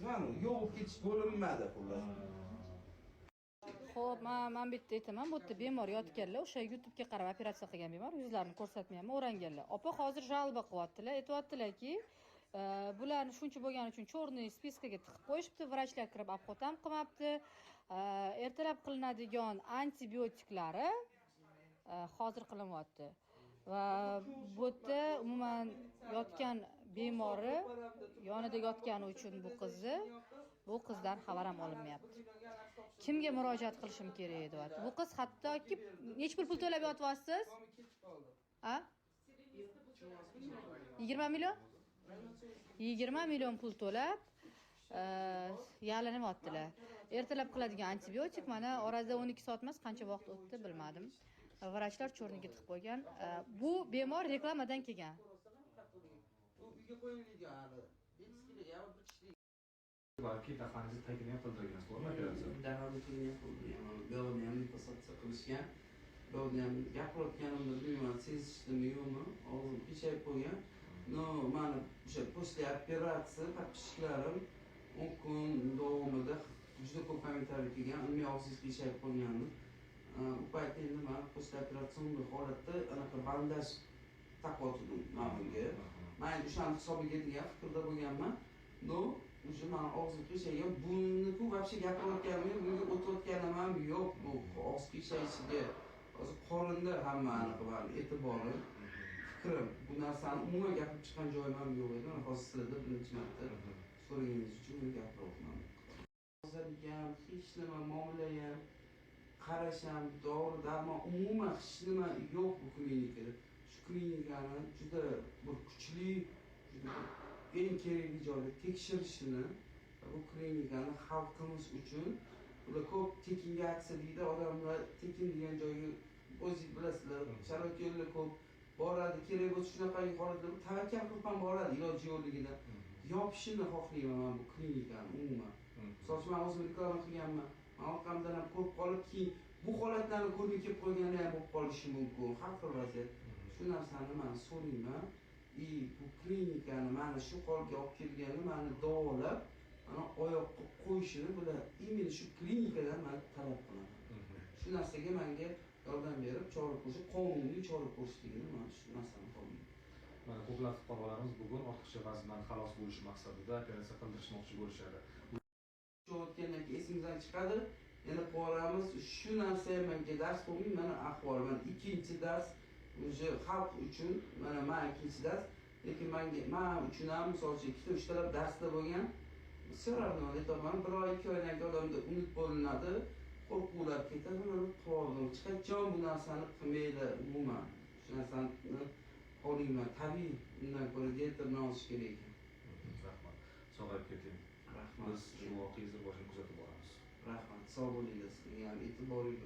mana yo'q ketish bo'linmadi xullas. Xo'p, men bitta aytaman, bu yerda bemor yotganlar, o'sha YouTube'ga qarab operatsiya qilgan bemor, yuzlarini ko'rsatmayapman, o'ranganlar. Opa hozir jalba qilyaptilar, aytyaptilarki, bularni shuncha bo'lgani uchun chorniy spiskaga tiqib qo'yishibdi, vrachlar kirib obxotam qilmabdi. Ertalab qilinadigan antibiotiklari hozir qilinyapti. Va bu yerda umuman yotgan bemori yonida yotgani uchun bu qizdan xabar ham olinmayapti. Kimga murojaat qilishim kerak deyapti. Bu qiz hattoki nech pul to'lab yotyapsiz? Ha? 20 million? 20 million pul to'lab yalanyaptilar. Ertalab qiladigan antibiotik mana orada 12 soat emas, qancha vaqt o'tdi bilmadim. Vrachlar chorniga tiqib qo'ygan. Bu bemor reklamadan kelgan. Uyga qo'yilgan balki daxlingizni taklif qildirgan bo'lmi operatsiya? Daxlingizni ham liposuksiya qilishgan. Buyoqdan gapirayotganimda bilmayman, sezishdimi yo'qmi? Og'zim qichayib qo'ygan. No, mana o'sha после operatsiya подписчиklarim 10 kun davomida juda ko'p kommentariy kelgan. Uning og'zingiz qichayib qolgandi. U paytda endi men после operatsiya holatda anaqa bandaj taqotidim menga. Men o'shani hisobiga degan fikrda bo'lganman. No, уже mana og'zim qichaygan. Buni-ku вообще gapirayotganim, bunga o'tayotganim ham yo'q. Bu og'iz qichayishiga hozir qorinda hamma anaqa bor, e'tiborim, fikrim. Bu narsani umuman gapirib chiqqan joyim ham yo'q edi. Hozir sizlarda birinchi marta so'raganingiz uchun buni gapiryapman. Hozirgi ham hech nima muomala ham, qarash ham, dori darmon umuman hech nima yo'q bu klinikada. Shu klinikani juda bir kuchli, juda eng kerakli joyda tekshirishni, bu klinikani xalqimiz uchun ular ko'p tekinga aksiya deydi, odamlar tekin degan joyga o'zingiz bilasizlar, sharoit yo'llar ko'p boradi, kerak bo'lsa shunaqa holatlarda tavakkal qilib ham boradi iloji yo'qligida. Yopishini xohlayman men bu klinikani umuman. Misol uchun men o'zim reklama qilganman. Men orqamdan ham ko'rib qolib, keyin bu holatlarni ko'rmay kelib qolgani ham bo'lib qolishi mumkin. Har xil vaziyat. Shu narsani men so'rayman. Bu klinikani mana shu holga olib kelgani, meni davolab, mana oyoqqa qo'yishini bular именно shu klinikadan men talab qilaman. Shu narsaga menga yordam berib, chora ko'rishib, qonuniy chora ko'rishligini men shu narsani qo'llamayman. Mana ko'plab fuqarolarimiz bugun ortiqcha vazndan xalos bo'lish maqsadida operatsiya qildirishmoqchi bo'lishadi. Shu o'tgandan keyin esingizdan chiqadi, yana qoramiz shu narsa ham menga dars bo'lmaydi, mana ahvol, mana ikkinchi dars o'sha xalq uchun, mana men ikkinchi dars, lekin men uchun ham misol uchun 2-3 talab darsda bo'lgan. So'radim, aytaman, 1 oy 2 oydan keyin odamda umid bo'linadi, qo'rquvlar ketadi, mana qoldim. Chiqachon bu narsani qilmaydi umuman. Shu narsani qo'lingman, tabiiy undan ko'ra dietani olish kerak ekan. Rahmat. Sog'ayib keting. Rahmat. Biz shu voqeangizni boshini kuzatib boramiz. Rahmat. Sog' bo'linglar, sizga ham e'tiboringiz